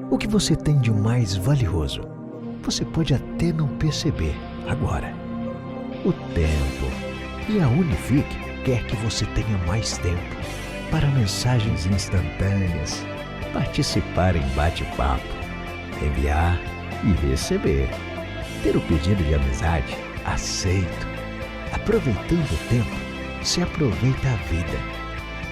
O que você tem de mais valioso, você pode até não perceber agora. O tempo. E a Unifique quer que você tenha mais tempo para mensagens instantâneas, participar em bate-papo, enviar e receber, ter o pedido de amizade aceito. Aproveitando o tempo, se aproveita a vida.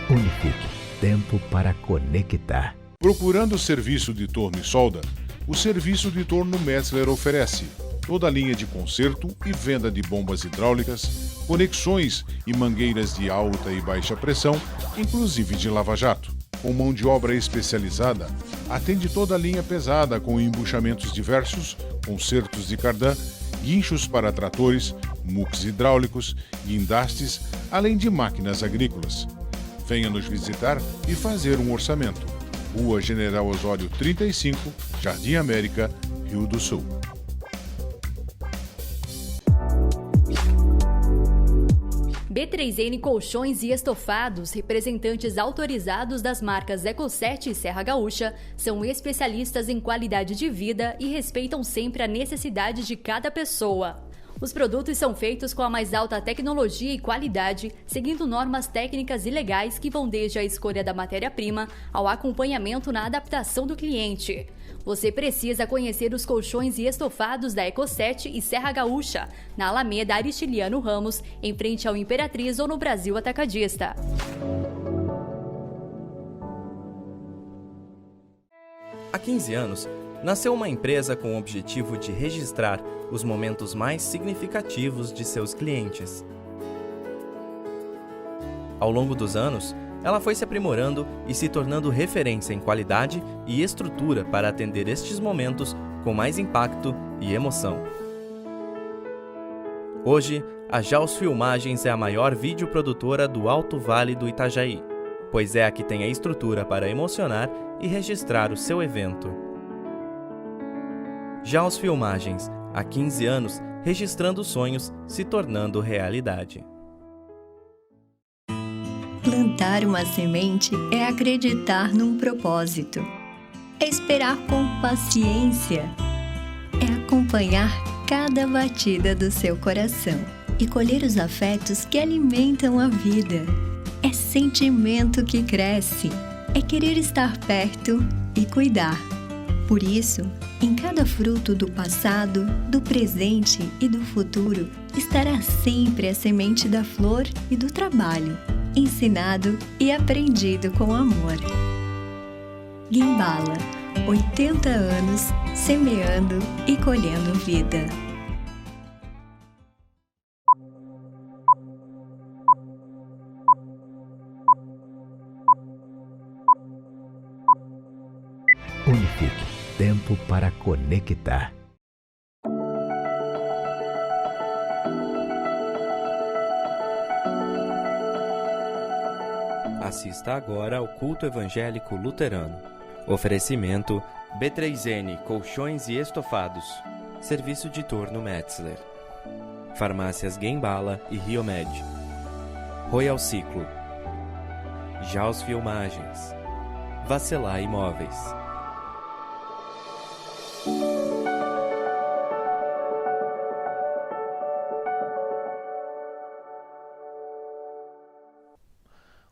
Unifique, tempo para conectar. Procurando serviço de torno e solda, o serviço de torno Metzler oferece toda a linha de conserto e venda de bombas hidráulicas, conexões e mangueiras de alta e baixa pressão, inclusive de lava-jato. Com mão de obra especializada, atende toda a linha pesada com embuchamentos diversos, consertos de cardan, guinchos para tratores, muques hidráulicos, guindastes, além de máquinas agrícolas. Venha nos visitar e fazer um orçamento. Rua General Osório 35, Jardim América, Rio do Sul. B3N Colchões e Estofados, representantes autorizados das marcas Eco7 e Serra Gaúcha, são especialistas em qualidade de vida e respeitam sempre a necessidade de cada pessoa. Os produtos são feitos com a mais alta tecnologia e qualidade, seguindo normas técnicas e legais que vão desde a escolha da matéria-prima ao acompanhamento na adaptação do cliente. Você precisa conhecer os colchões e estofados da Eco7 e Serra Gaúcha, na Alameda Aristiliano Ramos, em frente ao Imperatriz ou no Brasil Atacadista. Há 15 anos, nasceu uma empresa com o objetivo de registrar os momentos mais significativos de seus clientes. Ao longo dos anos, ela foi se aprimorando e se tornando referência em qualidade e estrutura para atender estes momentos com mais impacto e emoção. Hoje, a Jaws Filmagens é a maior videoprodutora do Alto Vale do Itajaí, pois é a que tem a estrutura para emocionar e registrar o seu evento. Jaws Filmagens, há 15 anos, registrando sonhos, se tornando realidade. Plantar uma semente é acreditar num propósito. É esperar com paciência. É acompanhar cada batida do seu coração e colher os afetos que alimentam a vida. É sentimento que cresce. É querer estar perto e cuidar. Por isso, em cada fruto do passado, do presente e do futuro, estará sempre a semente da flor e do trabalho, ensinado e aprendido com amor. Guimbala, 80 anos, semeando e colhendo vida. Unifique, tempo para conectar. Assista agora ao culto evangélico luterano. Oferecimento B3N Colchões e Estofados. Serviço de torno Metzler. Farmácias Guimbala e Riomed. Royal Ciclo. Jaws Filmagens. Vacelar Imóveis.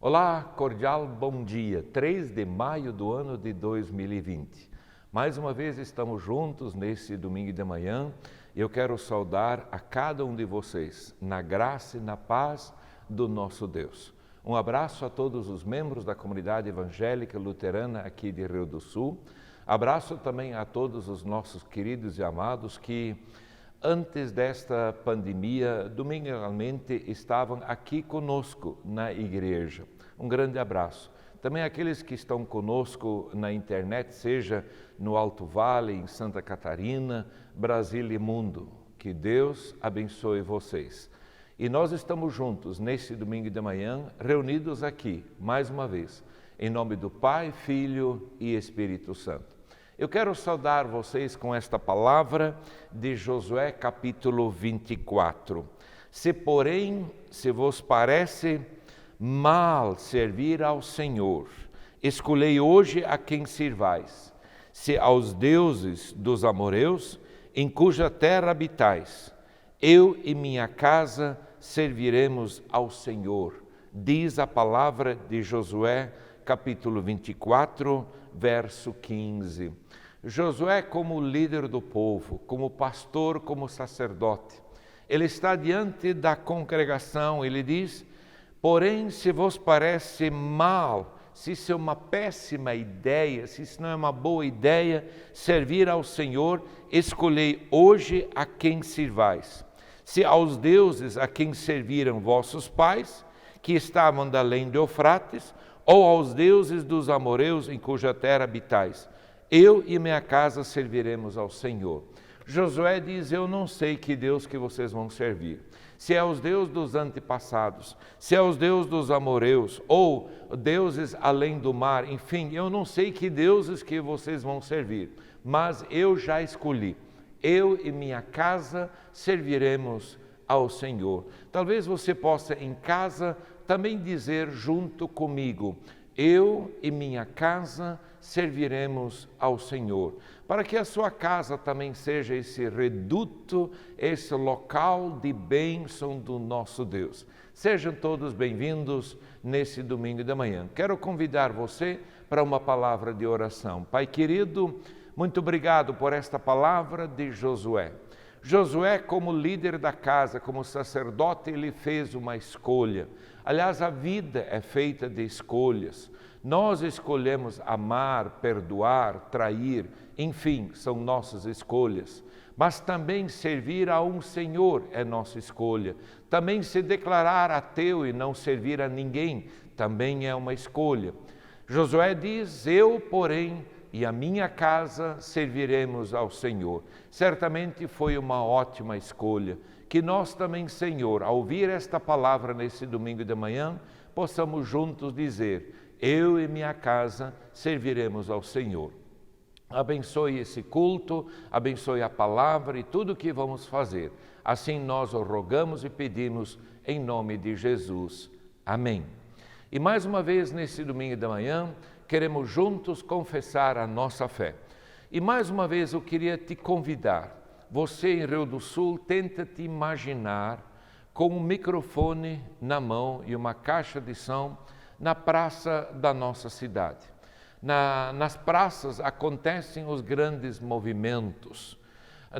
Olá, cordial bom dia, 3 de maio do ano de 2020. Mais uma vez estamos juntos nesse domingo de manhã e eu quero saudar a cada um de vocês, na graça e na paz do nosso Deus. Um abraço a todos os membros da comunidade evangélica luterana aqui de Rio do Sul. Abraço também a todos os nossos queridos e amados que antes desta pandemia, dominicalmente estavam aqui conosco na igreja. Um grande abraço. Também aqueles que estão conosco na internet, seja no Alto Vale, em Santa Catarina, Brasil e mundo. Que Deus abençoe vocês. E nós estamos juntos nesse domingo de manhã, reunidos aqui, mais uma vez, em nome do Pai, Filho e Espírito Santo. Eu quero saudar vocês com esta palavra de Josué capítulo 24. Se porém, se vos parece mal servir ao Senhor Escolhei hoje a quem sirvais, se aos deuses dos amorreus, em cuja terra habitais. Eu e minha casa serviremos ao Senhor, diz a palavra de Josué, capítulo 24, verso 15. Josué, como líder do povo, como pastor, como sacerdote, ele está diante da congregação, ele diz: porém, se vos parece mal, se isso é uma péssima ideia, se isso não é uma boa ideia, servir ao Senhor, escolhei hoje a quem sirvais. Se aos deuses a quem serviram vossos pais, que estavam da além de Eufrates, ou aos deuses dos amorreus em cuja terra habitais. Eu e minha casa serviremos ao Senhor. Josué diz: eu não sei que Deus que vocês vão servir. Se é os deuses dos antepassados, se é os deuses dos amorreus, ou deuses além do mar, enfim, eu não sei que deuses que vocês vão servir, mas eu já escolhi. Eu e minha casa serviremos ao Senhor. Talvez você possa em casa também dizer junto comigo: eu e minha casa serviremos ao Senhor, para que a sua casa também seja esse reduto, esse local de bênção do nosso Deus. Sejam todos bem-vindos nesse domingo de manhã. Quero convidar você para uma palavra de oração. Pai querido, muito obrigado por esta palavra de Josué. Josué, como líder da casa, como sacerdote, ele fez uma escolha. Aliás, a vida é feita de escolhas. Nós escolhemos amar, perdoar, trair, enfim, são nossas escolhas. Mas também servir a um Senhor é nossa escolha. Também se declarar ateu e não servir a ninguém também é uma escolha. Josué diz: eu, porém, e a minha casa serviremos ao Senhor. Certamente foi uma ótima escolha. Que nós também, Senhor, ao ouvir esta palavra nesse domingo de manhã, possamos juntos dizer: eu e minha casa serviremos ao Senhor. Abençoe esse culto, abençoe a palavra e tudo o que vamos fazer. Assim nós o rogamos e pedimos em nome de Jesus. Amém. E mais uma vez nesse domingo de manhã, queremos juntos confessar a nossa fé. E mais uma vez eu queria te convidar. Você em Rio do Sul, tenta te imaginar com um microfone na mão e uma caixa de som na praça da nossa cidade. Nas praças acontecem os grandes movimentos,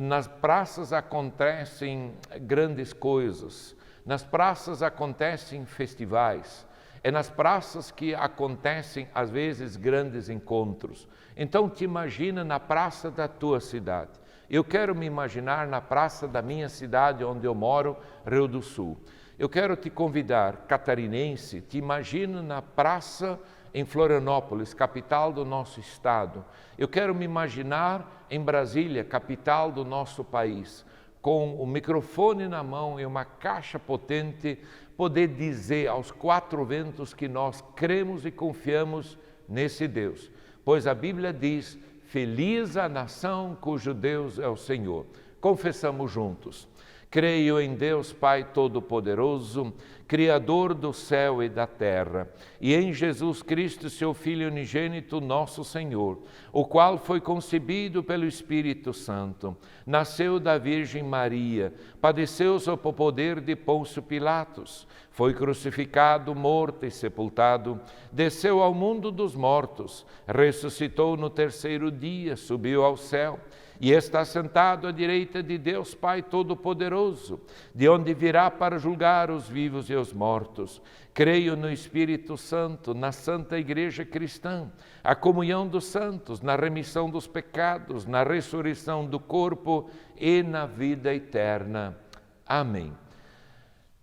nas praças acontecem grandes coisas, nas praças acontecem festivais, é nas praças que acontecem às vezes grandes encontros. Então te imagina na praça da tua cidade. Eu quero me imaginar na praça da minha cidade onde eu moro, Rio do Sul. Eu quero te convidar, catarinense, te imagina na praça em Florianópolis, capital do nosso estado. Eu quero me imaginar em Brasília, capital do nosso país, com o microfone na mão e uma caixa potente, poder dizer aos quatro ventos que nós cremos e confiamos nesse Deus. Pois a Bíblia diz: feliz a nação cujo Deus é o Senhor. Confessamos juntos. Creio em Deus Pai Todo-Poderoso, Criador do céu e da terra, e em Jesus Cristo, seu Filho unigênito, nosso Senhor, o qual foi concebido pelo Espírito Santo, nasceu da Virgem Maria, padeceu sob o poder de Pôncio Pilatos, foi crucificado, morto e sepultado, desceu ao mundo dos mortos, ressuscitou no terceiro dia, subiu ao céu, e está sentado à direita de Deus Pai Todo-Poderoso, de onde virá para julgar os vivos e os mortos. Creio no Espírito Santo, na Santa Igreja Cristã, a comunhão dos santos, na remissão dos pecados, na ressurreição do corpo e na vida eterna. Amém.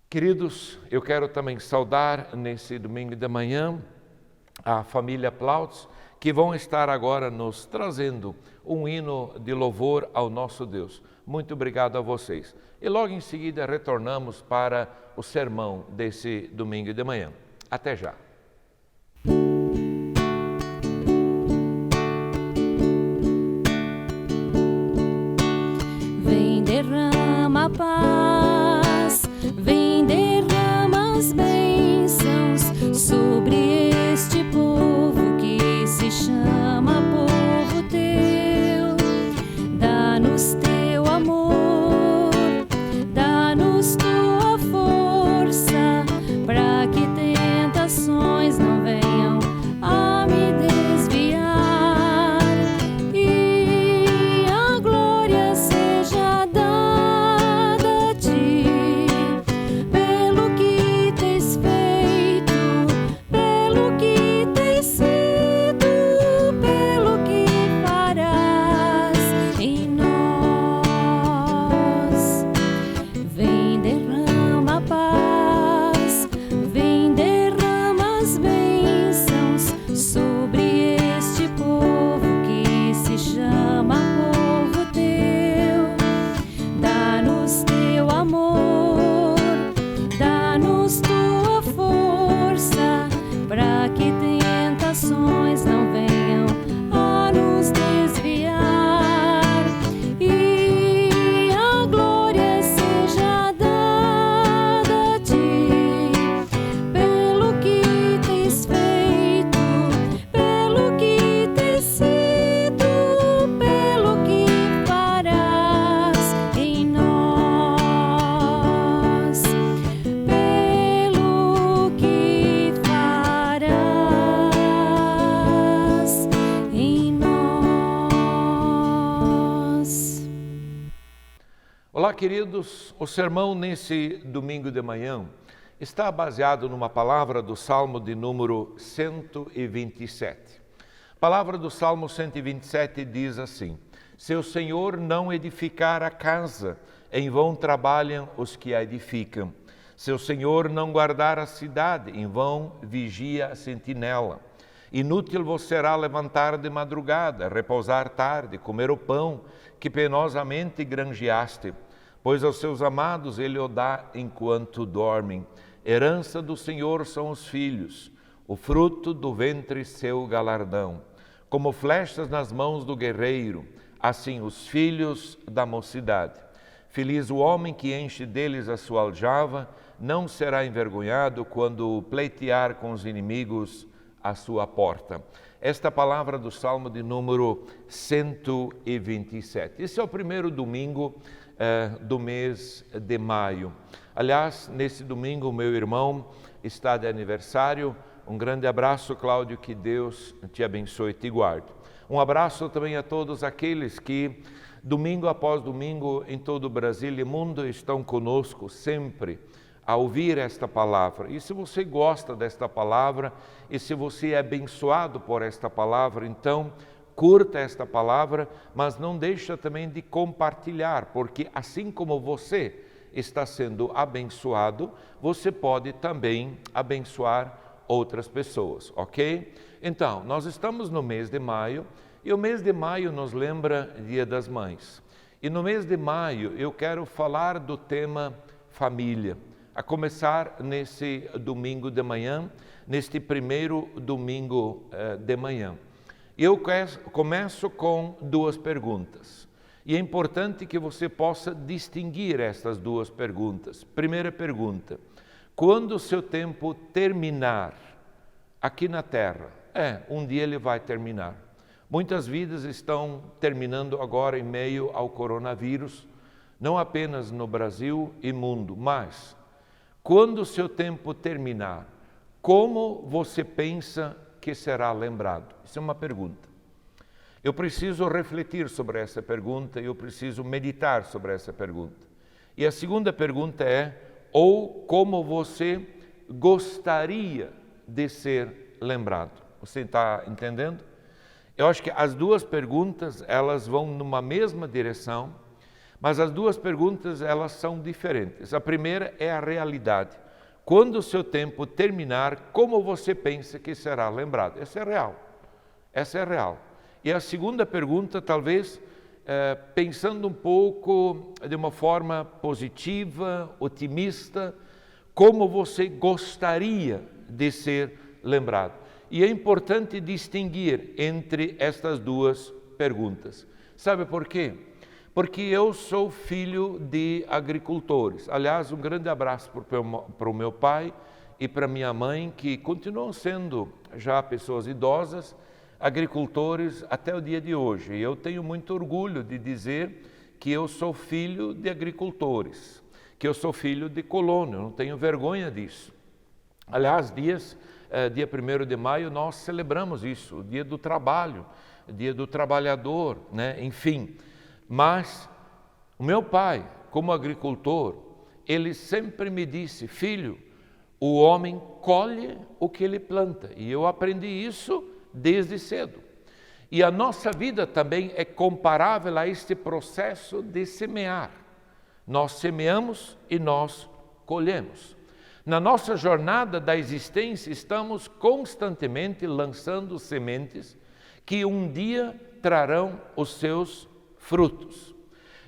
Queridos, eu quero também saudar nesse domingo de manhã a família Plautz, que vão estar agora nos trazendo um hino de louvor ao nosso Deus. Muito obrigado a vocês. E logo em seguida retornamos para o sermão desse domingo de manhã. Até já. Vem, derrama a paz, vem, derrama as bênçãos sobre este povo que Olá, queridos. O sermão nesse domingo de manhã está baseado numa palavra do Salmo de número 127. A palavra do Salmo 127 diz assim: se o Senhor não edificar a casa, em vão trabalham os que a edificam. Se o Senhor não guardar a cidade, em vão vigia a sentinela. Inútil vos será levantar de madrugada, repousar tarde, comer o pão que penosamente granjeaste, pois aos seus amados ele o dá enquanto dormem. Herança do Senhor são os filhos, o fruto do ventre seu galardão. Como flechas nas mãos do guerreiro, assim os filhos da mocidade. Feliz o homem que enche deles a sua aljava, não será envergonhado quando pleitear com os inimigos à sua porta. Esta palavra do Salmo de número 127. Esse é o primeiro domingo do mês de maio. Aliás, nesse domingo, meu irmão está de aniversário. Um grande abraço, Cláudio, que Deus te abençoe e te guarde. Um abraço também a todos aqueles que, domingo após domingo, em todo o Brasil e mundo, estão conosco sempre a ouvir esta palavra. E se você gosta desta palavra, e se você é abençoado por esta palavra, então curta esta palavra, mas não deixa também de compartilhar, porque assim como você está sendo abençoado, você pode também abençoar outras pessoas, ok? Então, nós estamos no mês de maio, e o mês de maio nos lembra Dia das Mães. E no mês de maio eu quero falar do tema família, a começar nesse domingo de manhã, neste primeiro domingo de manhã. Eu começo com duas perguntas. E é importante que você possa distinguir estas duas perguntas. Primeira pergunta: quando o seu tempo terminar aqui na Terra? Um dia ele vai terminar. Muitas vidas estão terminando agora em meio ao coronavírus, não apenas no Brasil e mundo, mas quando o seu tempo terminar, como você pensa que será lembrado? Isso é uma pergunta. Eu preciso refletir sobre essa pergunta, eu preciso meditar sobre essa pergunta. E a segunda pergunta é: ou como você gostaria de ser lembrado? Você está entendendo? Eu acho que as duas perguntas, elas vão numa mesma direção, mas as duas perguntas, elas são diferentes. A primeira é a realidade. Quando o seu tempo terminar, como você pensa que será lembrado? Essa é real. Essa é real. E a segunda pergunta, talvez, pensando um pouco de uma forma positiva, otimista, como você gostaria de ser lembrado? E é importante distinguir entre estas duas perguntas. Sabe por quê? Porque eu sou filho de agricultores. Aliás, um grande abraço para o meu pai e para minha mãe, que continuam sendo já pessoas idosas, agricultores até o dia de hoje. E eu tenho muito orgulho de dizer que eu sou filho de agricultores, que eu sou filho de colono, eu não tenho vergonha disso. Aliás, dia 1º de maio nós celebramos isso, o dia do trabalho, o dia do trabalhador, né? Enfim. Mas o meu pai, como agricultor, ele sempre me disse: filho, o homem colhe o que ele planta. E eu aprendi isso desde cedo. E a nossa vida também é comparável a este processo de semear. Nós semeamos e nós colhemos. Na nossa jornada da existência, estamos constantemente lançando sementes que um dia trarão os seus frutos.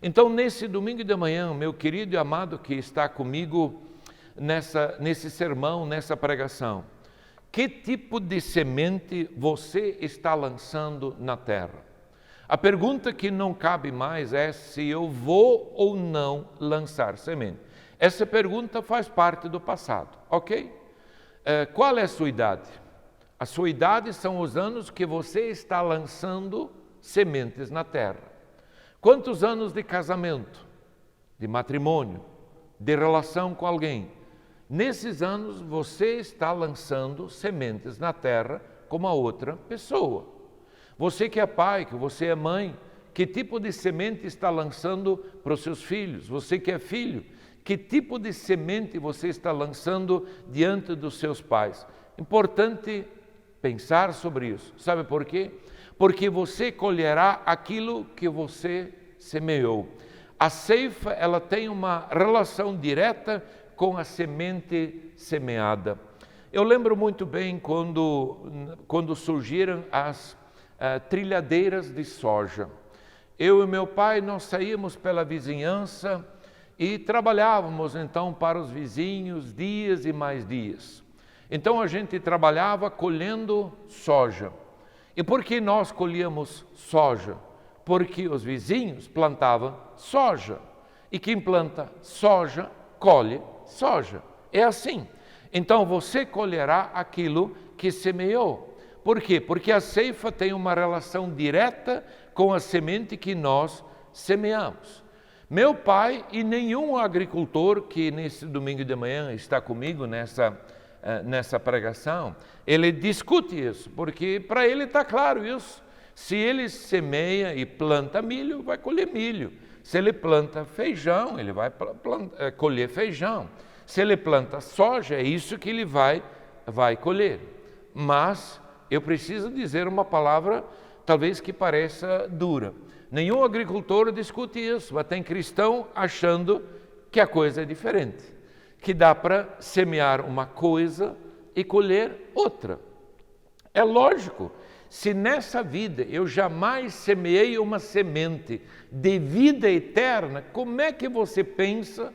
Então, nesse domingo de manhã, meu querido e amado que está comigo nesse sermão, nessa pregação, que tipo de semente você está lançando na terra? A pergunta que não cabe mais é se eu vou ou não lançar semente. Essa pergunta faz parte do passado, ok? Qual é a sua idade? A sua idade são os anos que você está lançando sementes na terra. Quantos anos de casamento, de matrimônio, de relação com alguém? Nesses anos você está lançando sementes na terra como a outra pessoa. Você que é pai, que você é mãe, Que tipo de semente está lançando para os seus filhos? Você que é filho, que tipo de semente você está lançando diante dos seus pais? Importante pensar sobre isso. Sabe por quê? Porque você colherá aquilo que você semeou. A ceifa, ela tem uma relação direta com a semente semeada. Eu lembro muito bem quando surgiram as trilhadeiras de soja. Eu e meu pai, nós saímos pela vizinhança e trabalhávamos então para os vizinhos dias e mais dias. Então a gente trabalhava colhendo soja. E por que nós colhíamos soja? Porque os vizinhos plantavam soja. E quem planta soja, colhe soja. É assim. Então você colherá aquilo que semeou. Por quê? Porque a ceifa tem uma relação direta com a semente que nós semeamos. Meu pai e nenhum agricultor que nesse domingo de manhã está comigo nessa pregação, ele discute isso, porque para ele está claro isso. Se ele semeia e planta milho, vai colher milho. Se ele planta feijão, ele vai colher feijão. Se ele planta soja, é isso que ele vai colher. Mas eu preciso dizer uma palavra, talvez que pareça dura. Nenhum agricultor discute isso, mas tem cristão achando que a coisa é diferente. Que dá para semear uma coisa e colher outra. É lógico, se nessa vida eu jamais semeei uma semente de vida eterna, como é que você pensa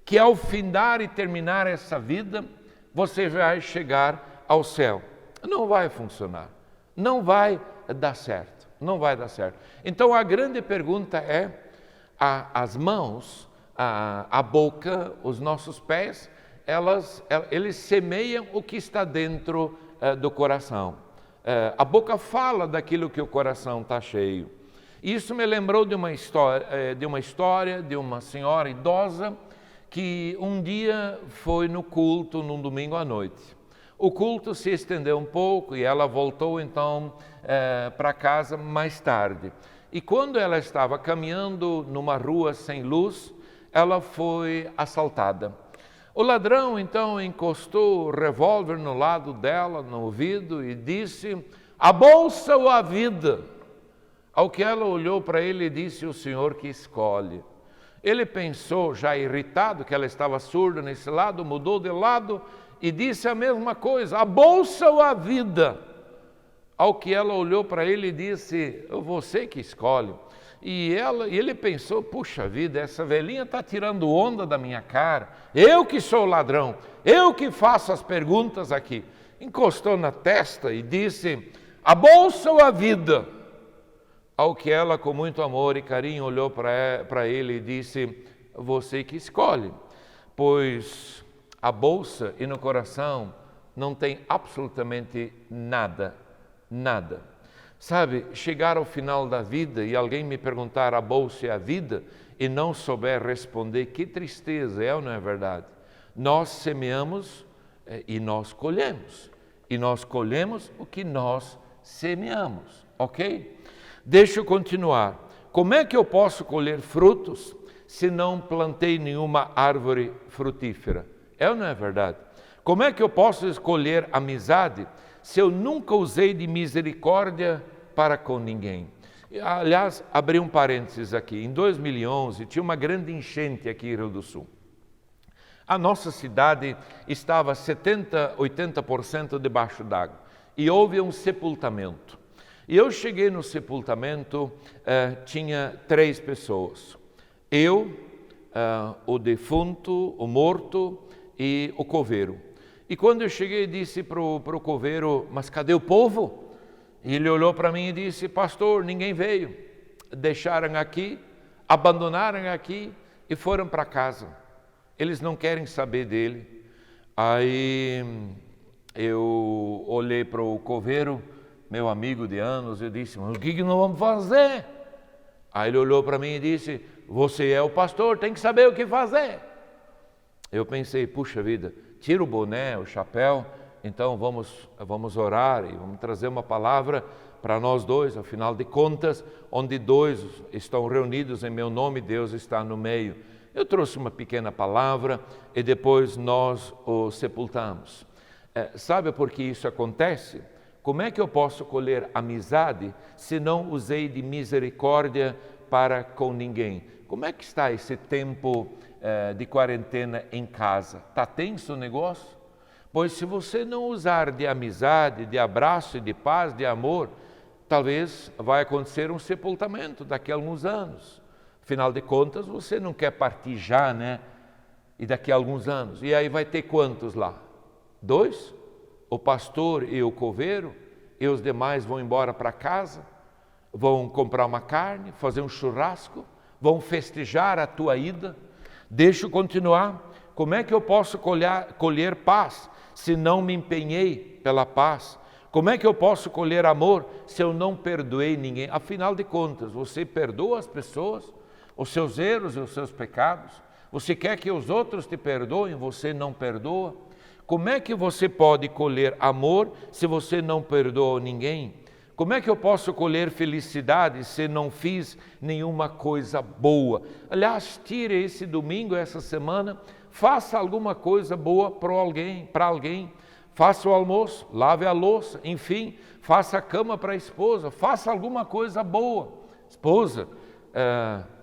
que ao findar e terminar essa vida, você vai chegar ao céu? Não vai funcionar, não vai dar certo, não vai dar certo. Então a grande pergunta é, as mãos, a boca, os nossos pés, eles semeiam o que está dentro do coração. A boca fala daquilo que o coração está cheio. Isso me lembrou de uma história de uma senhora idosa que um dia foi no culto num domingo à noite. O culto se estendeu um pouco e ela voltou então para casa mais tarde. E quando ela estava caminhando numa rua sem luz, ela foi assaltada. O ladrão então encostou o revólver no lado dela, no ouvido, e disse: "A bolsa ou a vida?" Ao que ela olhou para ele e disse: "O senhor que escolhe." Ele pensou, já irritado, que ela estava surda nesse lado, mudou de lado e disse a mesma coisa: "A bolsa ou a vida?" Ao que ela olhou para ele e disse: "Você que escolhe." E ele pensou: puxa vida, essa velhinha está tirando onda da minha cara, eu que sou o ladrão, eu que faço as perguntas aqui. Encostou na testa e disse: "A bolsa ou a vida?" Ao que ela, com muito amor e carinho, olhou para ele e disse: "Você que escolhe, pois a bolsa e no coração não tem absolutamente nada, nada." Sabe, chegar ao final da vida e alguém me perguntar a bolsa e a vida e não souber responder, que tristeza, é ou não é verdade? Nós semeamos e nós colhemos. E nós colhemos o que nós semeamos, ok? Deixa eu continuar. Como é que eu posso colher frutos se não plantei nenhuma árvore frutífera? É ou não é verdade? Como é que eu posso escolher amizade se eu nunca usei de misericórdia para com ninguém? Aliás, abri um parênteses aqui. Em 2011, tinha uma grande enchente aqui em Rio do Sul. A nossa cidade estava 70%, 80% debaixo d'água. E houve um sepultamento. E eu cheguei no sepultamento, tinha 3 pessoas. Eu, o defunto, o morto e o coveiro. E quando eu cheguei, disse para o coveiro: "Mas cadê o povo?" E ele olhou para mim e disse: "Pastor, ninguém veio. Deixaram aqui, abandonaram aqui e foram para casa. Eles não querem saber dele." Aí eu olhei para o coveiro, meu amigo de anos, e disse: "Mas o que nós vamos fazer?" Aí ele olhou para mim e disse: "Você é o pastor, tem que saber o que fazer." Eu pensei: puxa vida, tira o boné, o chapéu, então vamos orar e vamos trazer uma palavra para nós dois, afinal de contas, onde dois estão reunidos em meu nome, Deus está no meio. Eu trouxe uma pequena palavra e depois nós o sepultamos. Sabe por que isso acontece? Como é que eu posso colher amizade se não usei de misericórdia para com ninguém? Como é que está esse tempo de quarentena em casa? Está tenso o negócio? Pois se você não usar de amizade, de abraço, de paz, de amor, talvez vai acontecer um sepultamento daqui a alguns anos. Afinal de contas, você não quer partir já, né? E daqui a alguns anos. E aí vai ter quantos lá? 2? O pastor e o coveiro? E os demais vão embora para casa? Vão comprar uma carne, fazer um churrasco? Vão festejar a tua ida? Deixa eu continuar. Como é que eu posso colher paz se não me empenhei pela paz? Como é que eu posso colher amor se eu não perdoei ninguém? Afinal de contas, você perdoa as pessoas, os seus erros e os seus pecados? Você quer que os outros te perdoem, você não perdoa? Como é que você pode colher amor se você não perdoa ninguém? Como é que eu posso colher felicidade se não fiz nenhuma coisa boa? Aliás, tire esse domingo, essa semana, faça alguma coisa boa para alguém. Faça o almoço, lave a louça, enfim, faça a cama para a esposa, faça alguma coisa boa. Esposa,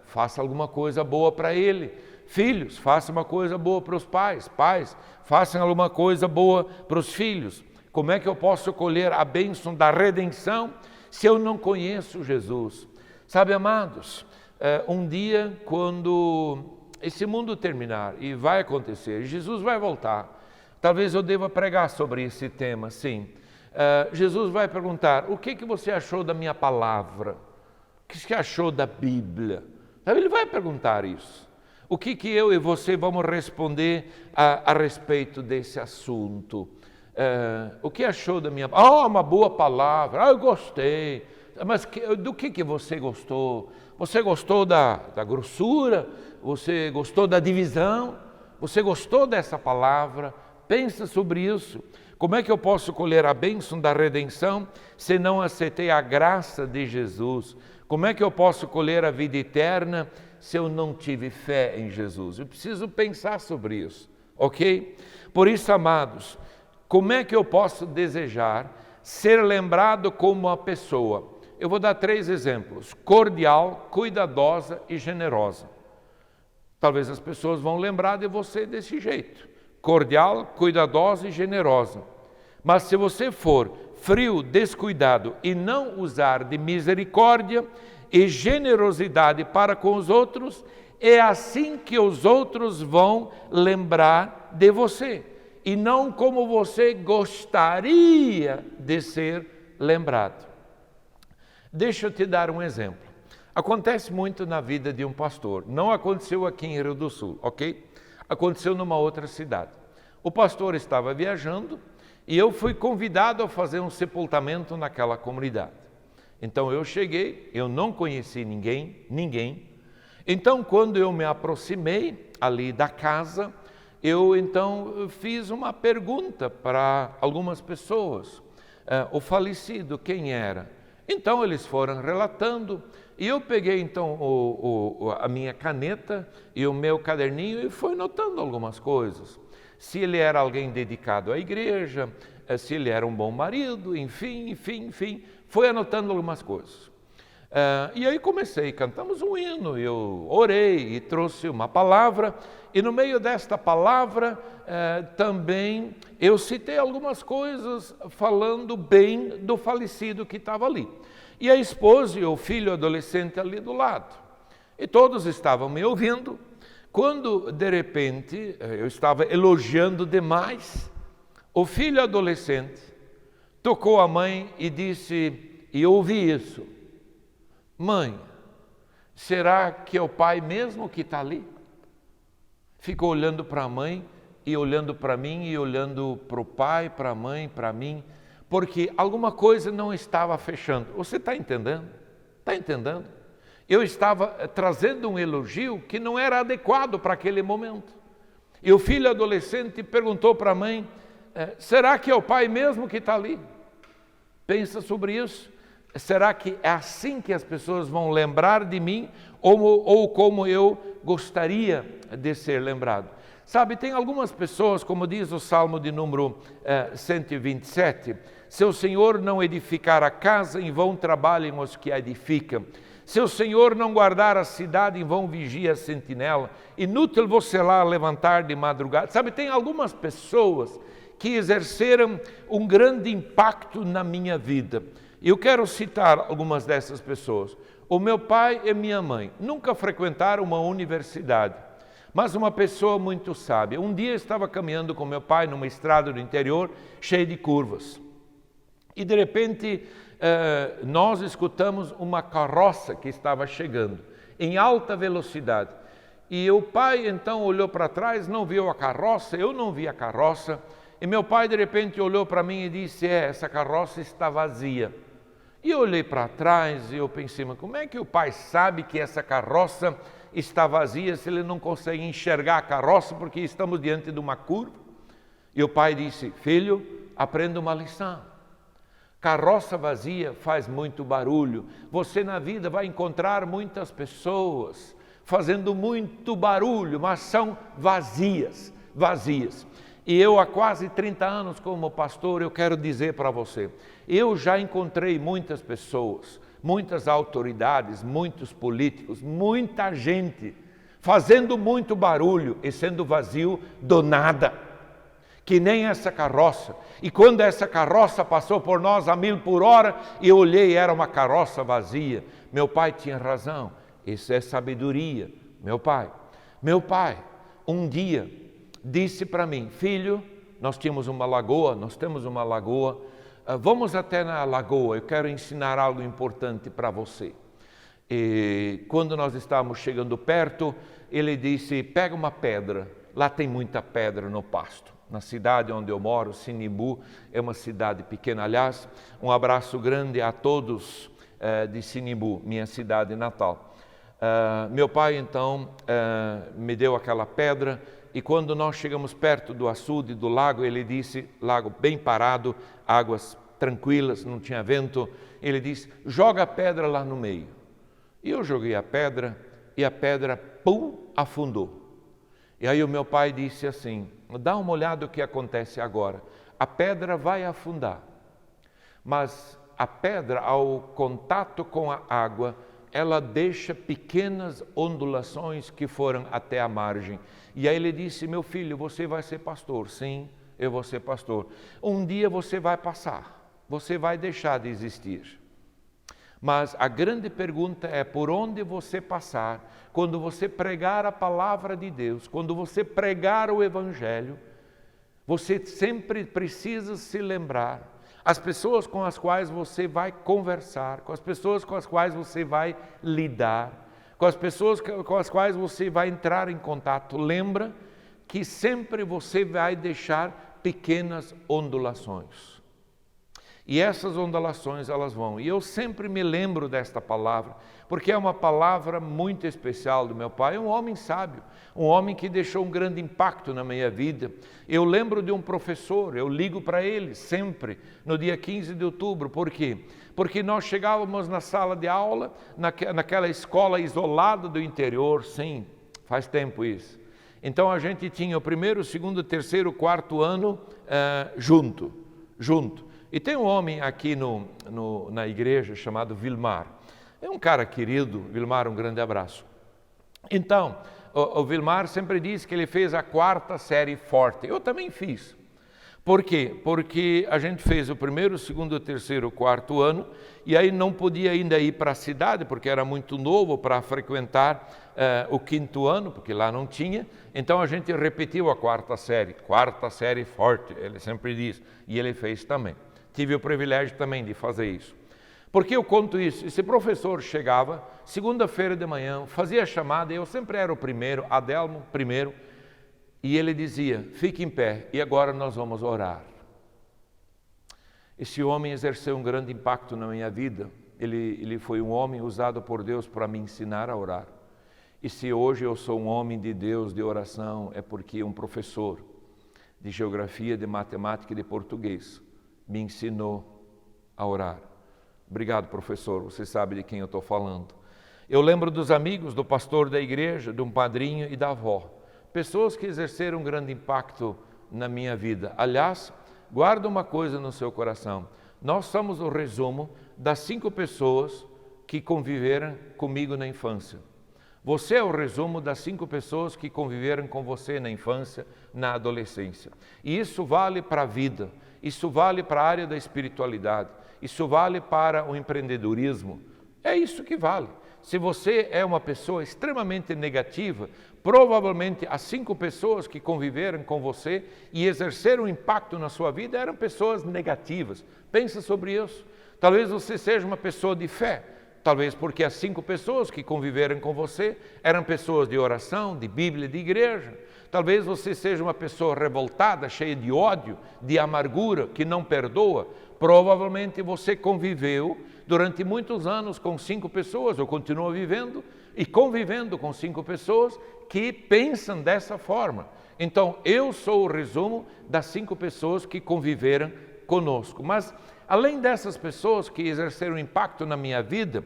faça alguma coisa boa para ele. Filhos, faça uma coisa boa para os pais. Pais, façam alguma coisa boa para os filhos. Como é que eu posso colher a bênção da redenção se eu não conheço Jesus? Sabe, amados, um dia quando esse mundo terminar, e vai acontecer, Jesus vai voltar, talvez eu deva pregar sobre esse tema, sim. Jesus vai perguntar, o que você achou da minha palavra? O que você achou da Bíblia? Ele vai perguntar isso. O que eu e você vamos responder a respeito desse assunto? O que achou da minha palavra? Uma boa palavra, eu gostei. Mas do que você gostou? Você gostou da grossura? Você gostou da divisão? Você gostou dessa palavra? Pensa sobre isso. Como é que eu posso colher a bênção da redenção se não aceitei a graça de Jesus? Como é que eu posso colher a vida eterna se eu não tive fé em Jesus? Eu preciso pensar sobre isso, ok? Por isso, amados, como é que eu posso desejar ser lembrado como uma pessoa? Eu vou dar 3 exemplos: cordial, cuidadosa e generosa. Talvez as pessoas vão lembrar de você desse jeito: cordial, cuidadosa e generosa. Mas se você for frio, descuidado e não usar de misericórdia e generosidade para com os outros, é assim que os outros vão lembrar de você, e não como você gostaria de ser lembrado. Deixa eu te dar um exemplo. Acontece muito na vida de um pastor. Não aconteceu aqui em Rio do Sul, ok? Aconteceu numa outra cidade. O pastor estava viajando e eu fui convidado a fazer um sepultamento naquela comunidade. Então eu cheguei, eu não conheci ninguém. Então quando eu me aproximei ali da casa, eu então fiz uma pergunta para algumas pessoas. O falecido, quem era? Então eles foram relatando e eu peguei então a minha caneta e o meu caderninho e fui notando algumas coisas. Se ele era alguém dedicado à igreja, se ele era um bom marido, enfim, fui anotando algumas coisas. E aí cantamos um hino, eu orei e trouxe uma palavra, e no meio desta palavra também eu citei algumas coisas falando bem do falecido que estava ali. E a esposa e o filho adolescente ali do lado. E todos estavam me ouvindo, quando de repente eu estava elogiando demais, o filho adolescente tocou a mãe e disse, e eu ouvi isso: mãe, será que é o pai mesmo que está ali? Ficou olhando para a mãe e olhando para mim e olhando para o pai, para a mãe, para mim, porque alguma coisa não estava fechando. Você está entendendo? Está entendendo? Eu estava trazendo um elogio que não era adequado para aquele momento. E o filho adolescente perguntou para a mãe, será que é o pai mesmo que está ali? Pensa sobre isso. Será que é assim que as pessoas vão lembrar de mim ou como eu gostaria de ser lembrado? Sabe, tem algumas pessoas, como diz o Salmo de número 127, se o Senhor não edificar a casa, em vão trabalhem os que a edificam. Se o Senhor não guardar a cidade, em vão vigia a sentinela. Inútil você lá levantar de madrugada. Sabe, tem algumas pessoas que exerceram um grande impacto na minha vida. Eu quero citar algumas dessas pessoas. O meu pai e minha mãe nunca frequentaram uma universidade, mas uma pessoa muito sábia. Um dia eu estava caminhando com meu pai numa estrada do interior, cheia de curvas. E de repente nós escutamos uma carroça que estava chegando, em alta velocidade. E o pai então olhou para trás, não viu a carroça, eu não vi a carroça. E meu pai de repente olhou para mim e disse, essa carroça está vazia. E eu olhei para trás e eu pensei, mas como é que o pai sabe que essa carroça está vazia se ele não consegue enxergar a carroça porque estamos diante de uma curva? E o pai disse, filho, aprenda uma lição. Carroça vazia faz muito barulho. Você na vida vai encontrar muitas pessoas fazendo muito barulho, mas são vazias. E eu há quase 30 anos como pastor, eu quero dizer para você, eu já encontrei muitas pessoas, muitas autoridades, muitos políticos, muita gente fazendo muito barulho e sendo vazio do nada, que nem essa carroça. E quando essa carroça passou por nós a 1000 por hora, eu olhei, era uma carroça vazia. Meu pai tinha razão, isso é sabedoria. Meu pai, um dia disse para mim, filho, nós temos uma lagoa, vamos até na lagoa, eu quero ensinar algo importante para você. E quando nós estávamos chegando perto, ele disse, pega uma pedra, lá tem muita pedra no pasto. Na cidade onde eu moro, Sinimbu, é uma cidade pequena. Aliás, um abraço grande a todos de Sinimbu, minha cidade natal. Meu pai então me deu aquela pedra e quando nós chegamos perto do açude, do lago, ele disse, lago bem parado, águas tranquilas, não tinha vento, ele disse, joga a pedra lá no meio. E eu joguei a pedra e a pedra, pum, afundou. E aí o meu pai disse assim, dá uma olhada no que acontece agora. A pedra vai afundar, mas a pedra, ao contato com a água, ela deixa pequenas ondulações que foram até a margem. E aí ele disse, meu filho, você vai ser pastor. Sim, eu vou ser pastor. Um dia você vai passar, você vai deixar de existir. Mas a grande pergunta é por onde você passar, quando você pregar a palavra de Deus, quando você pregar o Evangelho, você sempre precisa se lembrar as pessoas com as quais você vai conversar, com as pessoas com as quais você vai lidar, com as pessoas com as quais você vai entrar em contato. Lembra que sempre você vai deixar pequenas ondulações. E essas ondulações elas vão. E eu sempre me lembro desta palavra, porque é uma palavra muito especial do meu pai, um homem sábio, um homem que deixou um grande impacto na minha vida. Eu lembro de um professor, eu ligo para ele sempre, no dia 15 de outubro. Por quê? Porque nós chegávamos na sala de aula, naquela escola isolada do interior, sim, faz tempo isso. Então a gente tinha o primeiro, segundo, terceiro, quarto ano junto. E tem um homem aqui na igreja chamado Vilmar. É um cara querido, Vilmar, um grande abraço. Então, o Vilmar sempre diz que ele fez a 4ª série forte. Eu também fiz. Por quê? Porque a gente fez o primeiro, segundo, terceiro, quarto ano e aí não podia ainda ir para a cidade, porque era muito novo para frequentar o 5º ano, porque lá não tinha. Então a gente repetiu a 4ª série forte, ele sempre diz, e ele fez também. Tive o privilégio também de fazer isso. Por que eu conto isso? Esse professor chegava, segunda-feira de manhã, fazia a chamada, eu sempre era o primeiro, Adelmo primeiro, e ele dizia, fique em pé, e agora nós vamos orar. Esse homem exerceu um grande impacto na minha vida, ele foi um homem usado por Deus para me ensinar a orar. E se hoje eu sou um homem de Deus, de oração, é porque um professor de geografia, de matemática e de português me ensinou a orar. Obrigado, professor, você sabe de quem eu estou falando. Eu lembro dos amigos, do pastor da igreja, de um padrinho e da avó. Pessoas que exerceram um grande impacto na minha vida. Aliás, guarda uma coisa no seu coração. Nós somos o resumo das 5 pessoas que conviveram comigo na infância. Você é o resumo das 5 pessoas que conviveram com você na infância, na adolescência. E isso vale para a vida, isso vale para a área da espiritualidade, isso vale para o empreendedorismo. É isso que vale. Se você é uma pessoa extremamente negativa, provavelmente as 5 pessoas que conviveram com você e exerceram um impacto na sua vida eram pessoas negativas. Pensa sobre isso. Talvez você seja uma pessoa de fé, talvez porque as 5 pessoas que conviveram com você eram pessoas de oração, de Bíblia, de igreja. Talvez você seja uma pessoa revoltada, cheia de ódio, de amargura, que não perdoa. Provavelmente você conviveu durante muitos anos com 5 pessoas, ou continua vivendo e convivendo com 5 pessoas que pensam dessa forma. Então, eu sou o resumo das 5 pessoas que conviveram conosco. Mas, além dessas pessoas que exerceram impacto na minha vida,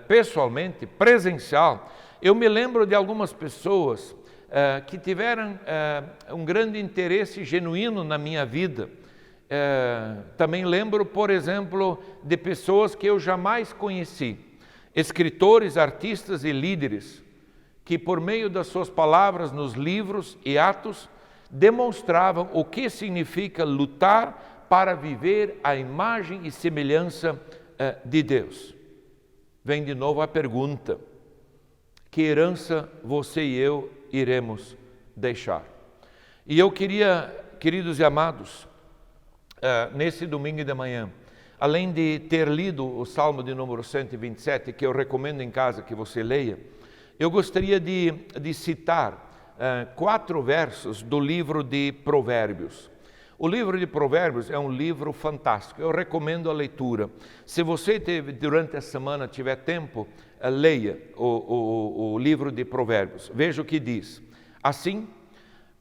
pessoalmente, presencial, eu me lembro de algumas pessoas que tiveram um grande interesse genuíno na minha vida. Também lembro, por exemplo, de pessoas que eu jamais conheci, escritores, artistas e líderes, que por meio das suas palavras nos livros e atos, demonstravam o que significa lutar para viver a imagem e semelhança de Deus. Vem de novo a pergunta: que herança você e eu iremos deixar? E eu queria, queridos e amados, nesse domingo de manhã, além de ter lido o Salmo de número 127, que eu recomendo em casa que você leia, eu gostaria de citar 4 versos do livro de Provérbios. O livro de Provérbios é um livro fantástico, eu recomendo a leitura. Se você durante a semana tiver tempo, leia o livro de Provérbios. Veja o que diz. Assim,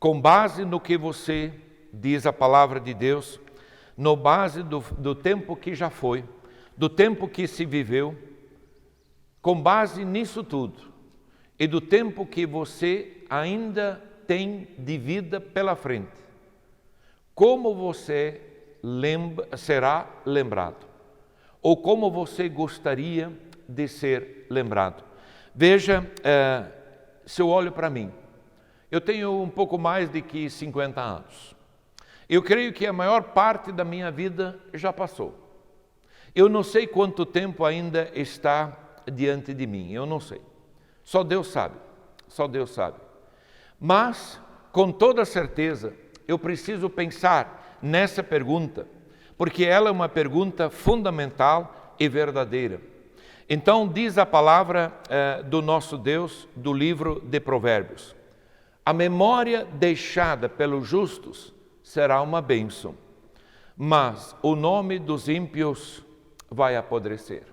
com base no que você diz a palavra de Deus, no base do tempo que já foi, do tempo que se viveu, com base nisso tudo, e do tempo que você ainda tem de vida pela frente, como você será lembrado, ou como você gostaria de ser lembrado. Veja, se eu olho para mim, eu tenho um pouco mais de que 50 anos. Eu creio que a maior parte da minha vida já passou. Eu não sei quanto tempo ainda está diante de mim, eu não sei. Só Deus sabe, só Deus sabe. Mas, com toda certeza, eu preciso pensar nessa pergunta, porque ela é uma pergunta fundamental e verdadeira. Então, diz a palavra do nosso Deus, do livro de Provérbios: a memória deixada pelos justos será uma bênção, mas o nome dos ímpios vai apodrecer.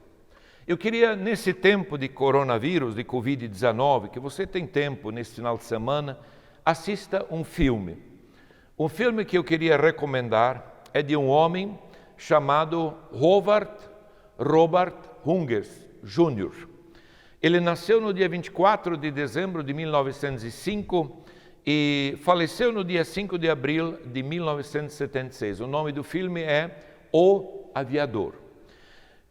Eu queria, nesse tempo de coronavírus, de Covid-19, que você tem tempo nesse final de semana, assista um filme. Um filme que eu queria recomendar é de um homem chamado Robert Hungers Jr. Ele nasceu no dia 24 de dezembro de 1905 e faleceu no dia 5 de abril de 1976. O nome do filme é O Aviador.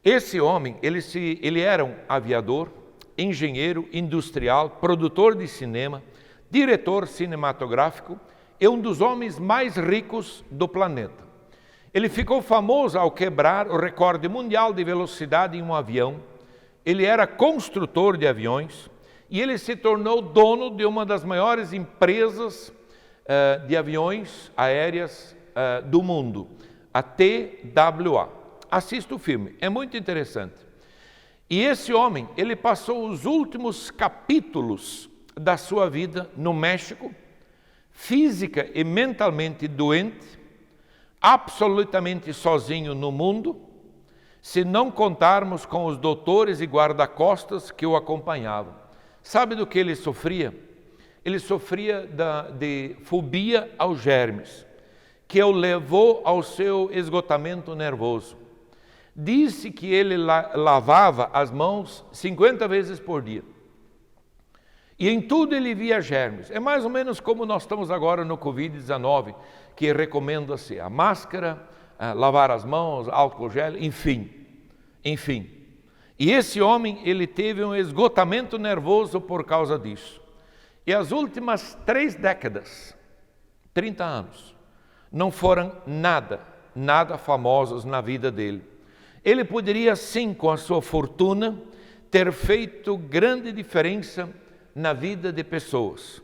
Esse homem, ele era um aviador, engenheiro industrial, produtor de cinema, diretor cinematográfico e um dos homens mais ricos do planeta. Ele ficou famoso ao quebrar o recorde mundial de velocidade em um avião. Ele era construtor de aviões e ele se tornou dono de uma das maiores empresas de aviões aéreas do mundo, a TWA. Assista o filme, é muito interessante. E esse homem, ele passou os últimos capítulos da sua vida no México, física e mentalmente doente, absolutamente sozinho no mundo, se não contarmos com os doutores e guarda-costas que o acompanhavam. Sabe do que ele sofria? Ele sofria de fobia aos germes, que o levou ao seu esgotamento nervoso. Disse que ele lavava as mãos 50 vezes por dia. E em tudo ele via germes. É mais ou menos como nós estamos agora no Covid-19, que recomenda-se a máscara, lavar as mãos, álcool gel, enfim. E esse homem, ele teve um esgotamento nervoso por causa disso. E as últimas 3 décadas, 30 anos, não foram nada famosos na vida dele. Ele poderia sim, com a sua fortuna, ter feito grande diferença na vida de pessoas.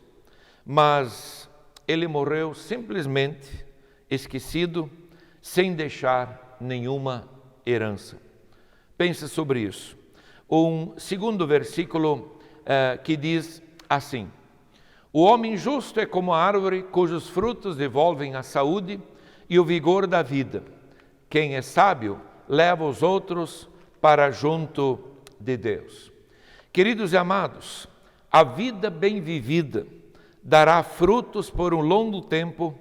Mas ele morreu simplesmente esquecido, sem deixar nenhuma herança. Pense sobre isso. Um segundo versículo que diz assim: o homem justo é como a árvore cujos frutos devolvem a saúde e o vigor da vida. Quem é sábio leva os outros para junto de Deus. Queridos e amados, a vida bem vivida dará frutos por um longo tempo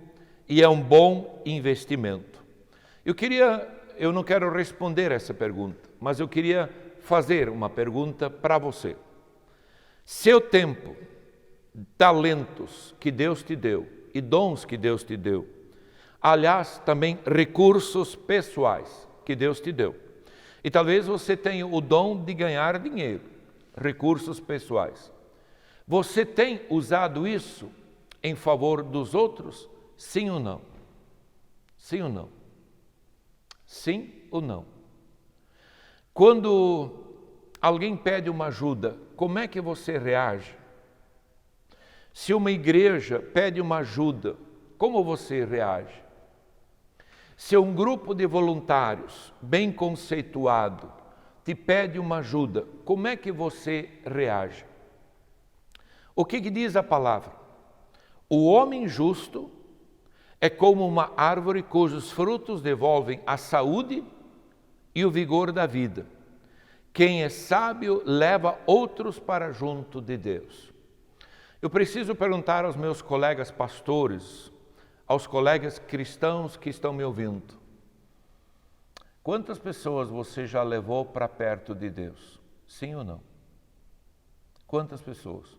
e é um bom investimento. Eu não quero responder essa pergunta, mas eu queria fazer uma pergunta para você. Seu tempo, talentos que Deus te deu e dons que Deus te deu, aliás, também recursos pessoais que Deus te deu. E talvez você tenha o dom de ganhar dinheiro, recursos pessoais. Você tem usado isso em favor dos outros? Sim ou não? Sim ou não? Sim ou não? Quando alguém pede uma ajuda, como é que você reage? Se uma igreja pede uma ajuda, como você reage? Se um grupo de voluntários bem conceituado te pede uma ajuda, como é que você reage? O que diz a palavra? O homem justo é como uma árvore cujos frutos devolvem a saúde e o vigor da vida. Quem é sábio leva outros para junto de Deus. Eu preciso perguntar aos meus colegas pastores, aos colegas cristãos que estão me ouvindo: quantas pessoas você já levou para perto de Deus? Sim ou não? Quantas pessoas?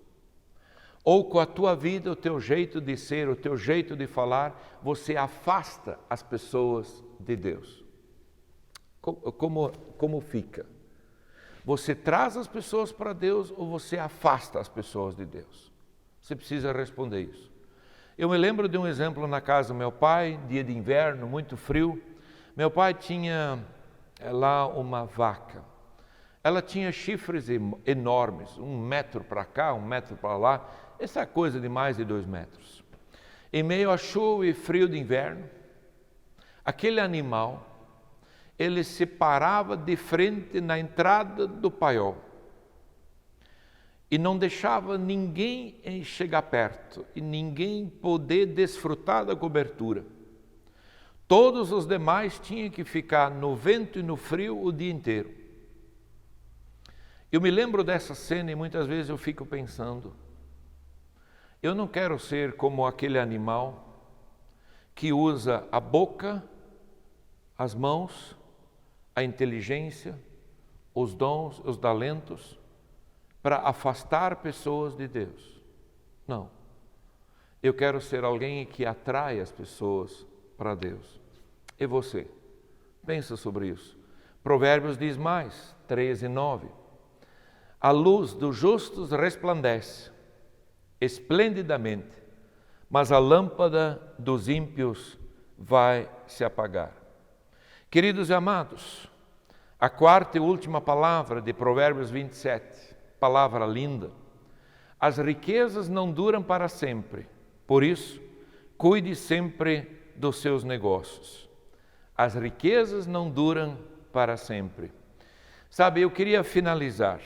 Ou com a tua vida, o teu jeito de ser, o teu jeito de falar, você afasta as pessoas de Deus? Como fica? Você traz as pessoas para Deus ou você afasta as pessoas de Deus? Você precisa responder isso. Eu me lembro de um exemplo na casa do meu pai, dia de inverno, muito frio. Meu pai tinha lá uma vaca. Ela tinha chifres enormes, 1 metro para cá, 1 metro para lá. Essa é coisa de mais de 2 metros. Em meio a chuva e frio de inverno, aquele animal, ele se parava de frente na entrada do paiol e não deixava ninguém chegar perto e ninguém poder desfrutar da cobertura. Todos os demais tinham que ficar no vento e no frio o dia inteiro. Eu me lembro dessa cena e muitas vezes eu fico pensando, eu não quero ser como aquele animal que usa a boca, as mãos, a inteligência, os dons, os talentos, para afastar pessoas de Deus. Não. Eu quero ser alguém que atrai as pessoas para Deus. E você? Pensa sobre isso. Provérbios diz mais, 13:9. A luz dos justos resplandece esplendidamente, mas a lâmpada dos ímpios vai se apagar. Queridos e amados, a quarta e última palavra de Provérbios 27, palavra linda: as riquezas não duram para sempre, por isso, cuide sempre dos seus negócios. As riquezas não duram para sempre. Sabe, eu queria finalizar.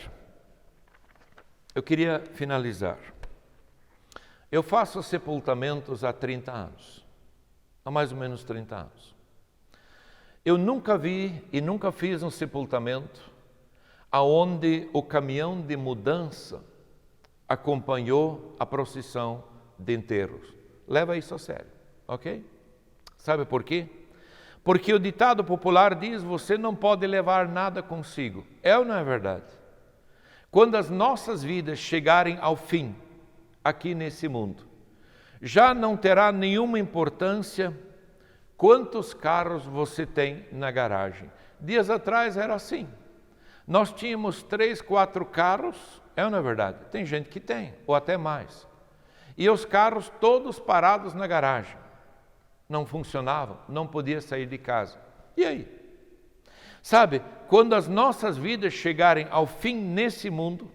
Eu faço sepultamentos há 30 anos, há mais ou menos 30 anos. Eu nunca vi e nunca fiz um sepultamento aonde o caminhão de mudança acompanhou a procissão de enterros. Leva isso a sério, ok? Sabe por quê? Porque o ditado popular diz, você não pode levar nada consigo. É ou não é verdade? Quando as nossas vidas chegarem ao fim, aqui nesse mundo, já não terá nenhuma importância quantos carros você tem na garagem. Dias atrás era assim. Nós tínhamos 3, 4 carros, é ou não é verdade? Tem gente que tem, ou até mais. E os carros todos parados na garagem. Não funcionavam, não podia sair de casa. E aí? Sabe, quando as nossas vidas chegarem ao fim nesse mundo,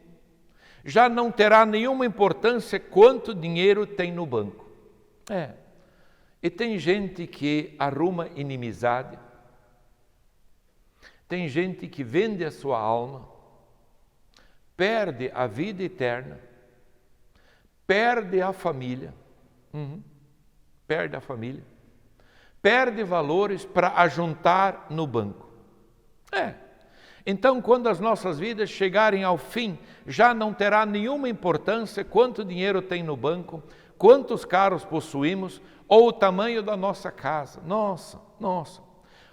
já não terá nenhuma importância quanto dinheiro tem no banco. E tem gente que arruma inimizade, tem gente que vende a sua alma, perde a vida eterna, perde a família, perde valores para ajuntar no banco. Então, quando as nossas vidas chegarem ao fim, já não terá nenhuma importância quanto dinheiro tem no banco, quantos carros possuímos, ou o tamanho da nossa casa. Nossa.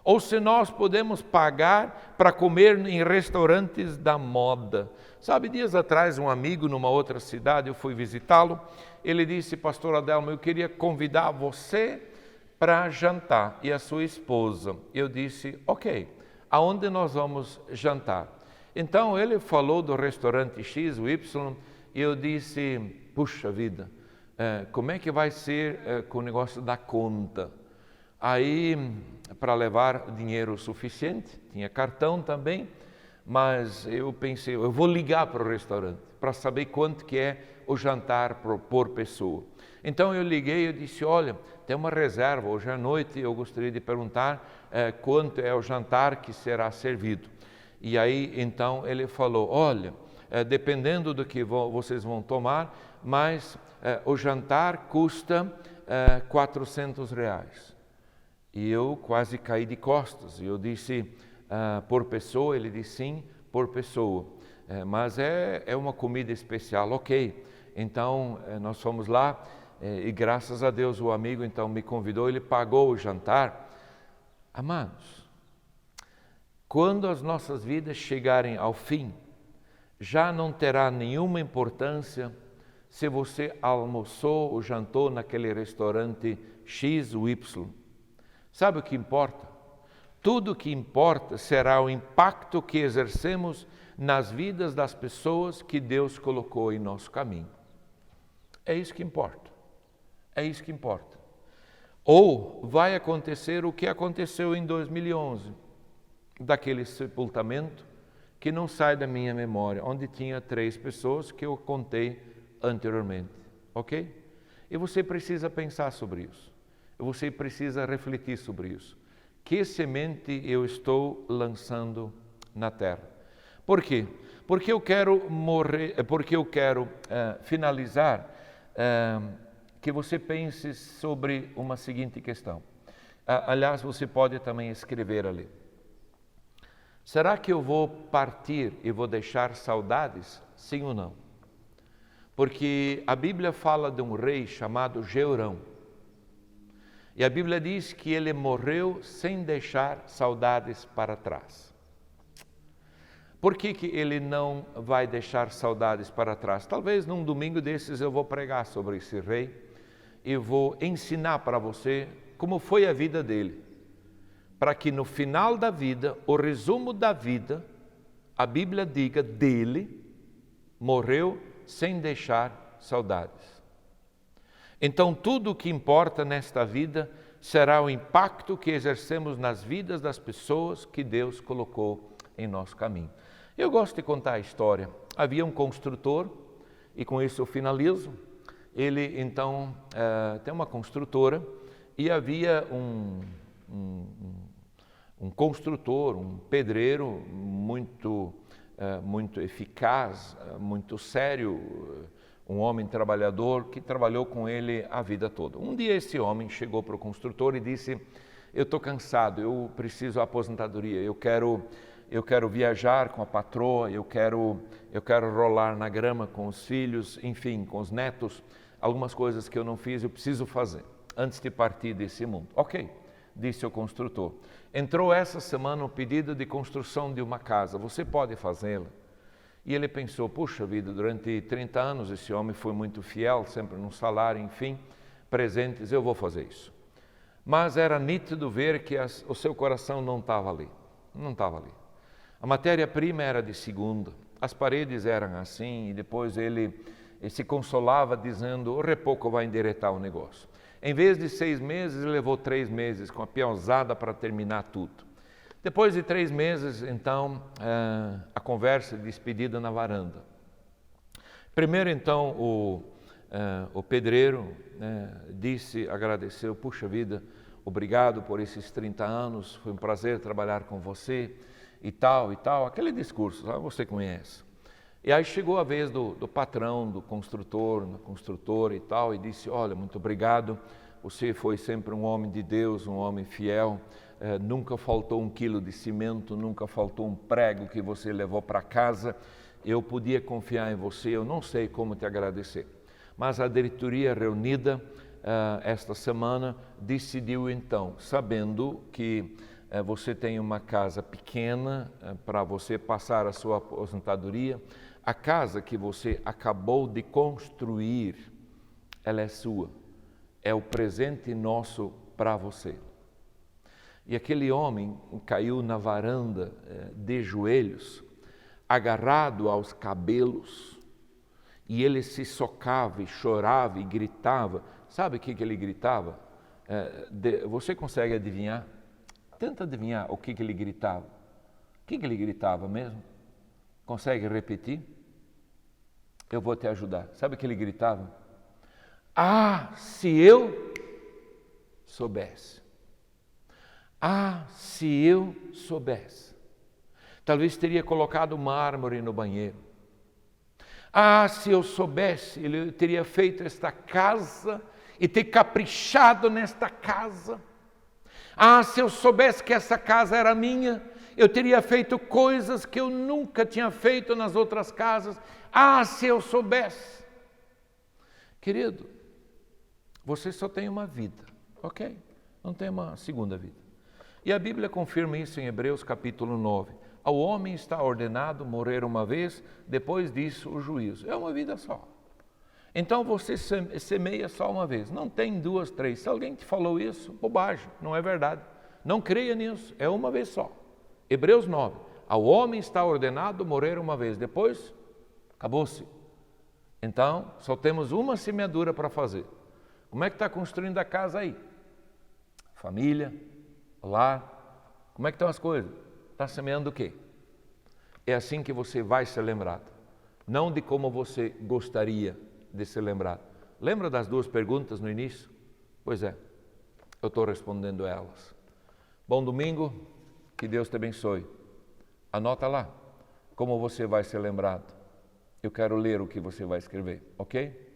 Ou se nós podemos pagar para comer em restaurantes da moda. Sabe, dias atrás, um amigo numa outra cidade, eu fui visitá-lo, ele disse, pastor Adelmo, eu queria convidar você para jantar e a sua esposa. Eu disse, ok, aonde nós vamos jantar? Então ele falou do restaurante X, o Y, e eu disse, puxa vida, como é que vai ser com o negócio da conta? Aí, para levar dinheiro suficiente, tinha cartão também, mas eu pensei, eu vou ligar para o restaurante para saber quanto que é o jantar por pessoa. Então eu liguei e disse, olha, tem uma reserva, hoje à noite eu gostaria de perguntar quanto é o jantar que será servido. E aí então ele falou, olha, dependendo do que vocês vão tomar, mas o jantar custa R$400. E eu quase caí de costas, e eu disse, por pessoa? Ele disse, sim, por pessoa. Mas é uma comida especial, ok. Então nós fomos lá, e graças a Deus o amigo então me convidou, ele pagou o jantar. Amados, quando as nossas vidas chegarem ao fim, já não terá nenhuma importância se você almoçou ou jantou naquele restaurante X ou Y. Sabe o que importa? Tudo o que importa será o impacto que exercemos nas vidas das pessoas que Deus colocou em nosso caminho. É isso que importa. É isso que importa. Ou vai acontecer o que aconteceu em 2011, daquele sepultamento que não sai da minha memória, onde tinha 3 pessoas que eu contei anteriormente, ok? E você precisa pensar sobre isso. Você precisa refletir sobre isso. Que semente eu estou lançando na terra? Por quê? Porque eu quero finalizar que você pense sobre uma seguinte questão. Aliás, você pode também escrever ali. Será que eu vou partir e vou deixar saudades? Sim ou não? Porque a Bíblia fala de um rei chamado Jeorão. E a Bíblia diz que ele morreu sem deixar saudades para trás. Por que ele não vai deixar saudades para trás? Talvez num domingo desses eu vou pregar sobre esse rei e vou ensinar para você como foi a vida dele. Para que no final da vida, o resumo da vida, a Bíblia diga dele, morreu sem deixar saudades. Então, tudo o que importa nesta vida será o impacto que exercemos nas vidas das pessoas que Deus colocou em nosso caminho. Eu gosto de contar a história. Havia um construtor, e com isso eu finalizo. Ele, então, tem uma construtora, e havia um construtor, um pedreiro muito eficaz, muito sério, um homem trabalhador que trabalhou com ele a vida toda. Um dia esse homem chegou para o construtor e disse, eu estou cansado, eu preciso de aposentadoria, eu quero viajar com a patroa, eu quero rolar na grama com os filhos, enfim, com os netos, algumas coisas que eu não fiz, eu preciso fazer antes de partir desse mundo. Ok, disse o construtor. Entrou essa semana um pedido de construção de uma casa, você pode fazê-la? E ele pensou, puxa vida, durante 30 anos esse homem foi muito fiel, sempre num salário, enfim, presentes, eu vou fazer isso. Mas era nítido ver que o seu coração não estava ali, não estava ali. A matéria-prima era de segunda, as paredes eram assim, e depois ele se consolava dizendo, o repouco vai endireitar o negócio. Em vez de 6 meses, ele levou 3 meses com a piauzada para terminar tudo. Depois de 3 meses, então, a conversa de despedida na varanda. Primeiro, então, o pedreiro disse, agradeceu, puxa vida, obrigado por esses 30 anos, foi um prazer trabalhar com você, e tal, aquele discurso, sabe? Você conhece. E aí chegou a vez do patrão, do construtor, da construtora e tal, e disse, olha, muito obrigado, você foi sempre um homem de Deus, um homem fiel, nunca faltou 1 quilo de cimento, nunca faltou um prego que você levou para casa, eu podia confiar em você, eu não sei como te agradecer. Mas a diretoria reunida esta semana decidiu então, sabendo que você tem uma casa pequena para você passar a sua aposentadoria, a casa que você acabou de construir, ela é sua, é o presente nosso para você. E aquele homem caiu na varanda de joelhos, agarrado aos cabelos, e ele se socava e chorava e gritava. Sabe o que ele gritava? Você consegue adivinhar? Tenta adivinhar o que ele gritava. O que ele gritava mesmo? Consegue repetir? Eu vou te ajudar. Sabe o que ele gritava? Ah, se eu soubesse. Ah, se eu soubesse. Talvez teria colocado mármore no banheiro. Ah, se eu soubesse, ele teria feito esta casa e ter caprichado nesta casa. Ah, se eu soubesse que essa casa era minha, eu teria feito coisas que eu nunca tinha feito nas outras casas. Ah, se eu soubesse. Querido, você só tem uma vida, ok? Não tem uma segunda vida. E a Bíblia confirma isso em Hebreus capítulo 9. Ao homem está ordenado morrer uma vez, depois disso o juízo. É uma vida só. Então você semeia só uma vez, não tem 2, 3. Se alguém te falou isso, bobagem, não é verdade. Não creia nisso, é uma vez só. Hebreus 9, ao homem está ordenado morrer uma vez, depois acabou-se. Então só temos uma semeadura para fazer. Como é que está construindo a casa aí? Família, lar, como é que estão as coisas? Está semeando o quê? É assim que você vai ser lembrado, não de como você gostaria de ser lembrado. Lembra das 2 perguntas no início? Pois é, eu estou respondendo elas. Bom domingo, que Deus te abençoe. Anota lá como você vai ser lembrado. Eu quero ler o que você vai escrever, ok?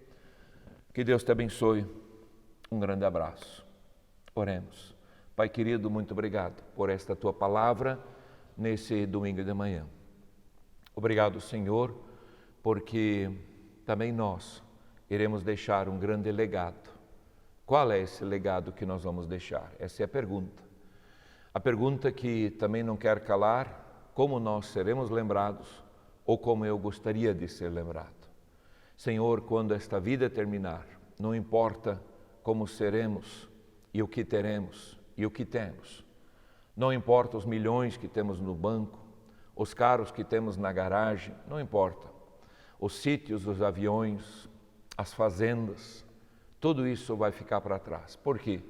Que Deus te abençoe. Um grande abraço. Oremos. Pai querido, muito obrigado por esta tua palavra nesse domingo de manhã. Obrigado, Senhor, porque também nós iremos deixar um grande legado. Qual é esse legado que nós vamos deixar? Essa é a pergunta. A pergunta que também não quer calar, como nós seremos lembrados ou como eu gostaria de ser lembrado. Senhor, quando esta vida terminar, não importa como seremos e o que teremos e o que temos. Não importa os milhões que temos no banco, os carros que temos na garagem, não importa. Os sítios, os aviões, as fazendas, tudo isso vai ficar para trás. Por quê?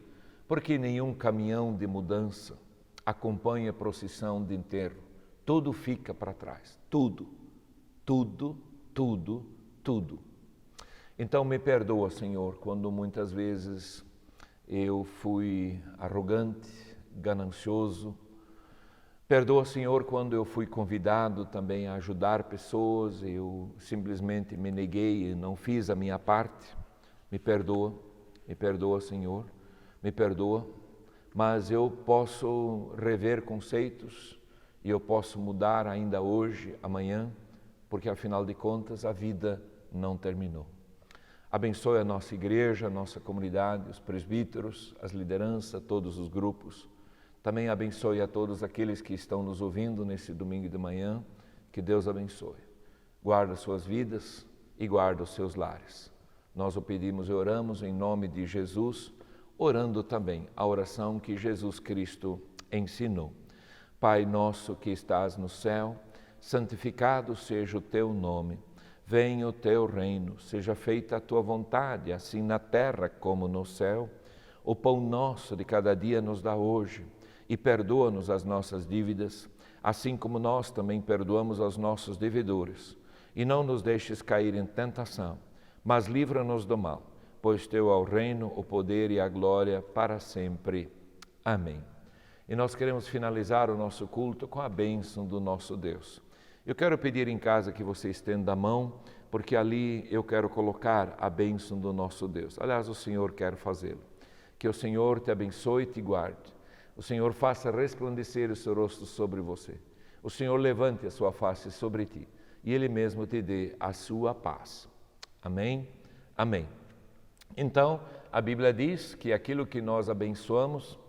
Porque nenhum caminhão de mudança acompanha a procissão de enterro. Tudo fica para trás. Tudo, tudo, tudo, tudo. Então me perdoa, Senhor, quando muitas vezes eu fui arrogante, ganancioso. Perdoa, Senhor, quando eu fui convidado também a ajudar pessoas, eu simplesmente me neguei e não fiz a minha parte. Me perdoa, Senhor, me perdoa, mas eu posso rever conceitos e eu posso mudar ainda hoje, amanhã, porque afinal de contas a vida não terminou. Abençoe a nossa igreja, a nossa comunidade, os presbíteros, as lideranças, todos os grupos. Também abençoe a todos aqueles que estão nos ouvindo nesse domingo de manhã. Que Deus abençoe. Guarda suas vidas e guarda os seus lares. Nós o pedimos e oramos em nome de Jesus, orando também a oração que Jesus Cristo ensinou. Pai nosso que estás no céu, santificado seja o teu nome. Venha o teu reino, seja feita a tua vontade, assim na terra como no céu. O pão nosso de cada dia nos dá hoje e perdoa-nos as nossas dívidas, assim como nós também perdoamos aos nossos devedores. E não nos deixes cair em tentação, mas livra-nos do mal, pois teu é o reino, o poder e a glória para sempre. Amém. E nós queremos finalizar o nosso culto com a bênção do nosso Deus. Eu quero pedir em casa que você estenda a mão, porque ali eu quero colocar a bênção do nosso Deus. Aliás, o Senhor quer fazê-lo. Que o Senhor te abençoe e te guarde. O Senhor faça resplandecer o seu rosto sobre você. O Senhor levante a sua face sobre ti e Ele mesmo te dê a sua paz. Amém? Amém. Então, a Bíblia diz que aquilo que nós abençoamos,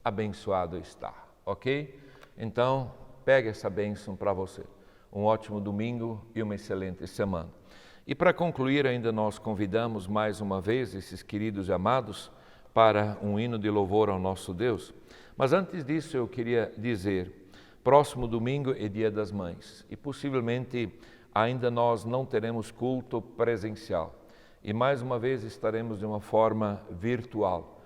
abençoado está. Ok? Então, pegue essa bênção para você. Um ótimo domingo e uma excelente semana. E para concluir, ainda nós convidamos mais uma vez esses queridos e amados para um hino de louvor ao nosso Deus. Mas antes disso eu queria dizer, próximo domingo é Dia das Mães e possivelmente ainda nós não teremos culto presencial. E mais uma vez estaremos de uma forma virtual,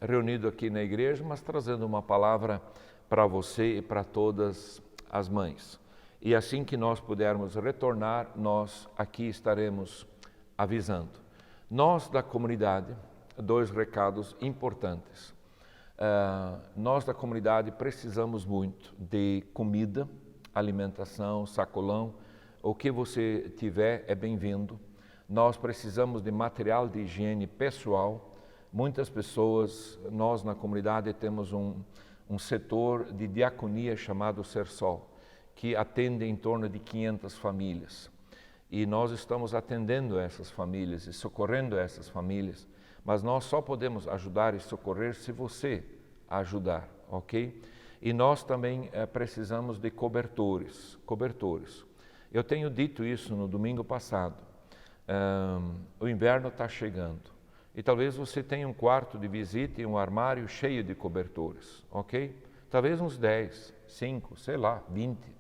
reunido aqui na igreja, mas trazendo uma palavra para você e para todas as mães. E assim que nós pudermos retornar, nós aqui estaremos avisando. Nós da comunidade, 2 recados importantes. Nós da comunidade precisamos muito de comida, alimentação, sacolão. O que você tiver é bem-vindo. Nós precisamos de material de higiene pessoal. Muitas pessoas, nós na comunidade temos um setor de diaconia chamado Sersol, que atende em torno de 500 famílias. E nós estamos atendendo essas famílias e socorrendo essas famílias, mas nós só podemos ajudar e socorrer se você ajudar, ok? E nós também precisamos de cobertores. Eu tenho dito isso no domingo passado. O inverno está chegando e talvez você tenha um quarto de visita e um armário cheio de cobertores, ok? Talvez uns 10, 5, sei lá, 20.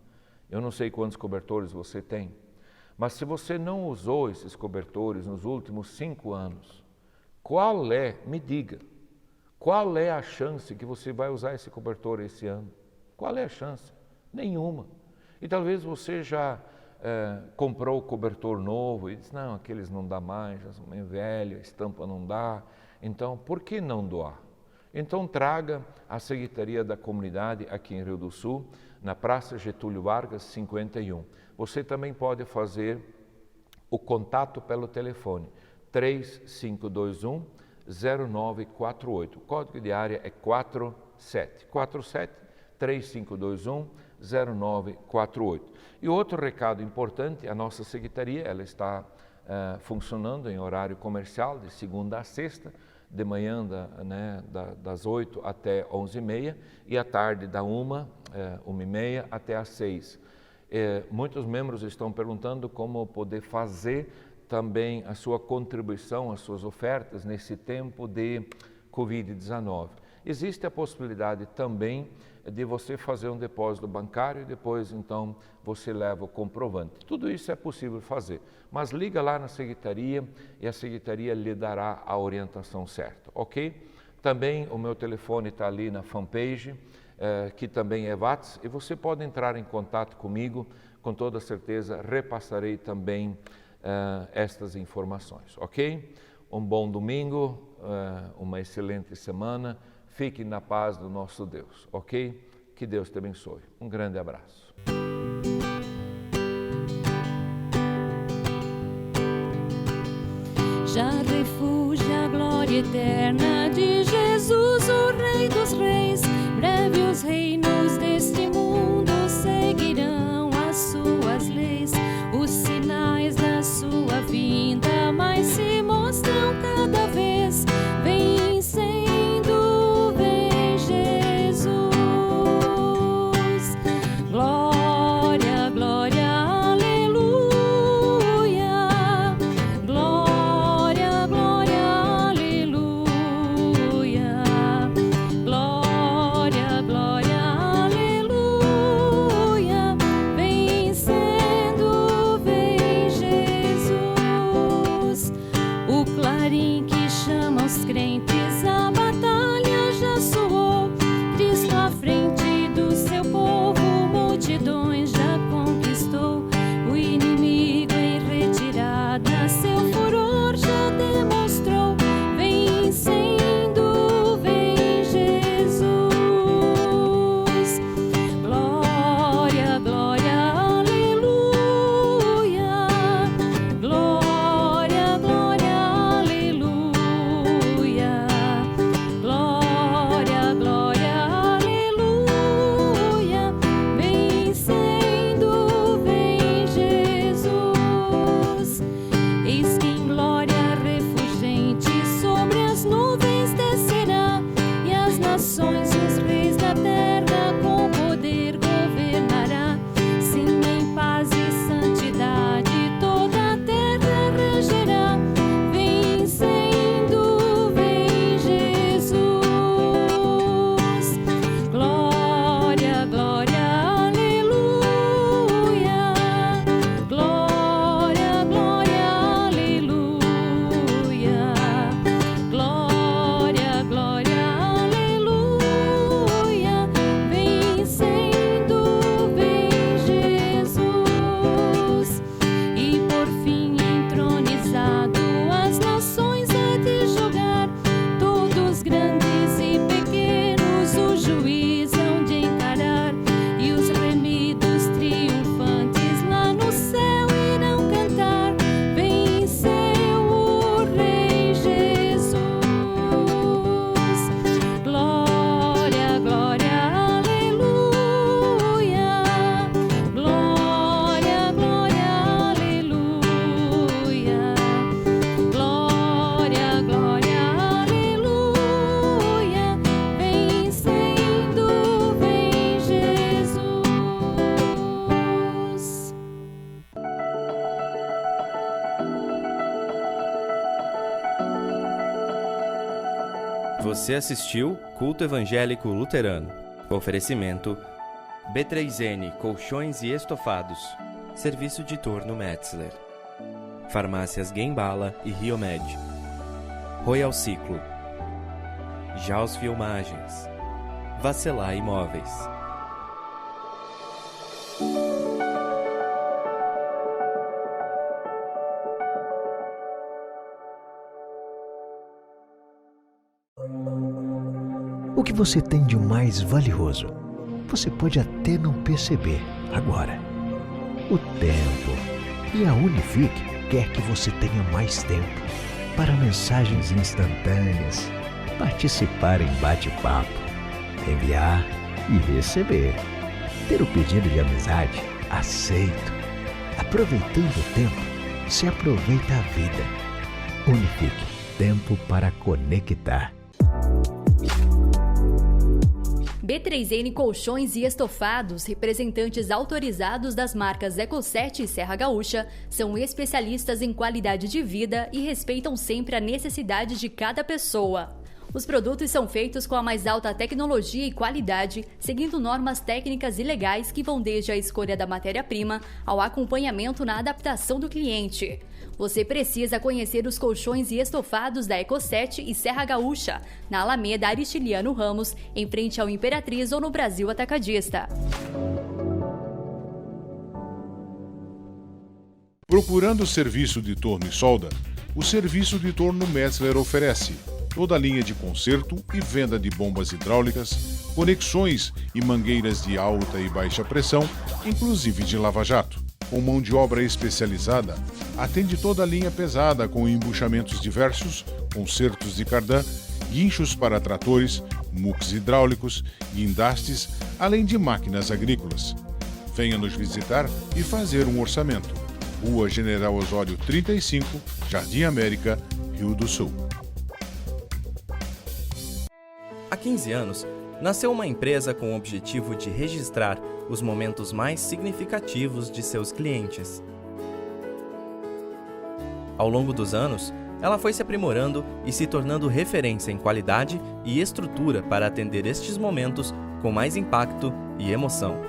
Eu não sei quantos cobertores você tem, mas se você não usou esses cobertores nos últimos 5 anos, me diga, qual é a chance que você vai usar esse cobertor esse ano? Qual é a chance? Nenhuma. E talvez você já comprou o cobertor novo e disse, não, aqueles não dá mais, já são meio velho, a estampa não dá, então por que não doar? Então traga a Secretaria da Comunidade aqui em Rio do Sul, na Praça Getúlio Vargas 51. Você também pode fazer o contato pelo telefone 3521-0948. O código de área é 47. 3521-0948. E outro recado importante, a nossa secretaria ela está funcionando em horário comercial de segunda a sexta, de manhã das 8 até 11h30 e à tarde da 1h30 até às 6h. Muitos membros estão perguntando como poder fazer também a sua contribuição, as suas ofertas nesse tempo de Covid-19. Existe a possibilidade também de você fazer um depósito bancário e depois então você leva o comprovante. Tudo isso é possível fazer, mas liga lá na secretaria e a secretaria lhe dará a orientação certa, ok? Também o meu telefone está ali na fanpage, que também é WhatsApp, e você pode entrar em contato comigo, com toda certeza repassarei também estas informações, ok? Um bom domingo, uma excelente semana, fique na paz do nosso Deus, ok? Que Deus te abençoe. Um grande abraço. Já refugia a glória eterna de Jesus, o Rei dos Reis. Breve os reinos deste mundo seguirão as suas leis, os sinais da sua vinda mais cedo. Você assistiu Culto Evangélico Luterano. Oferecimento B3N Colchões e Estofados. Serviço de Torno Metzler. Farmácias Gembala e Riomed. Royal Ciclo. Jaus Filmagens. Vacelar Imóveis. O que você tem de mais valioso, você pode até não perceber agora. O tempo. E a Unifique quer que você tenha mais tempo para mensagens instantâneas, participar em bate-papo, enviar e receber, ter o pedido de amizade aceito. Aproveitando o tempo, se aproveita a vida. Unifique, tempo para conectar. B3N Colchões e Estofados, representantes autorizados das marcas Eco7 e Serra Gaúcha, são especialistas em qualidade de vida e respeitam sempre a necessidade de cada pessoa. Os produtos são feitos com a mais alta tecnologia e qualidade, seguindo normas técnicas e legais que vão desde a escolha da matéria-prima ao acompanhamento na adaptação do cliente. Você precisa conhecer os colchões e estofados da Eco7 e Serra Gaúcha, na Alameda Aristiliano Ramos, em frente ao Imperatriz ou no Brasil Atacadista. Procurando serviço de torno e solda, o serviço de torno Metzler oferece toda a linha de conserto e venda de bombas hidráulicas, conexões e mangueiras de alta e baixa pressão, inclusive de lava-jato. Com mão de obra especializada, atende toda a linha pesada com embuchamentos diversos, consertos de cardan, guinchos para tratores, muques hidráulicos, guindastes, além de máquinas agrícolas. Venha nos visitar e fazer um orçamento. Rua General Osório 35, Jardim América, Rio do Sul. Há 15 anos, nasceu uma empresa com o objetivo de registrar os momentos mais significativos de seus clientes. Ao longo dos anos, ela foi se aprimorando e se tornando referência em qualidade e estrutura para atender estes momentos com mais impacto e emoção.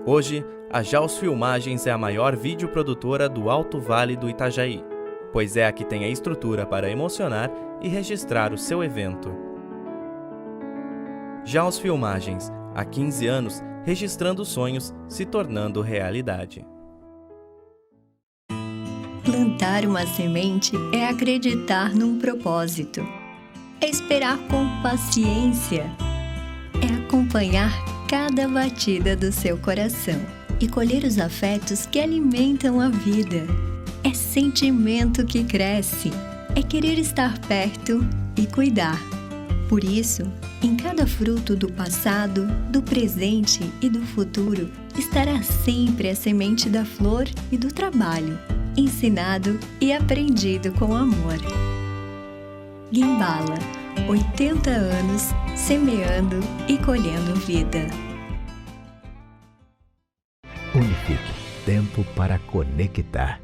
Hoje, a Jaus Filmagens é a maior videoprodutora do Alto Vale do Itajaí, pois é a que tem a estrutura para emocionar e registrar o seu evento. Jaus Filmagens, há 15 anos, registrando sonhos, se tornando realidade. Plantar uma semente é acreditar num propósito. É esperar com paciência. É acompanhar cada batida do seu coração e colher os afetos que alimentam a vida. É sentimento que cresce. É querer estar perto e cuidar. Por isso, em cada fruto do passado, do presente e do futuro, estará sempre a semente da flor e do trabalho, ensinado e aprendido com amor. Gembala, 80 anos, semeando e colhendo vida. Unifique, tempo para conectar.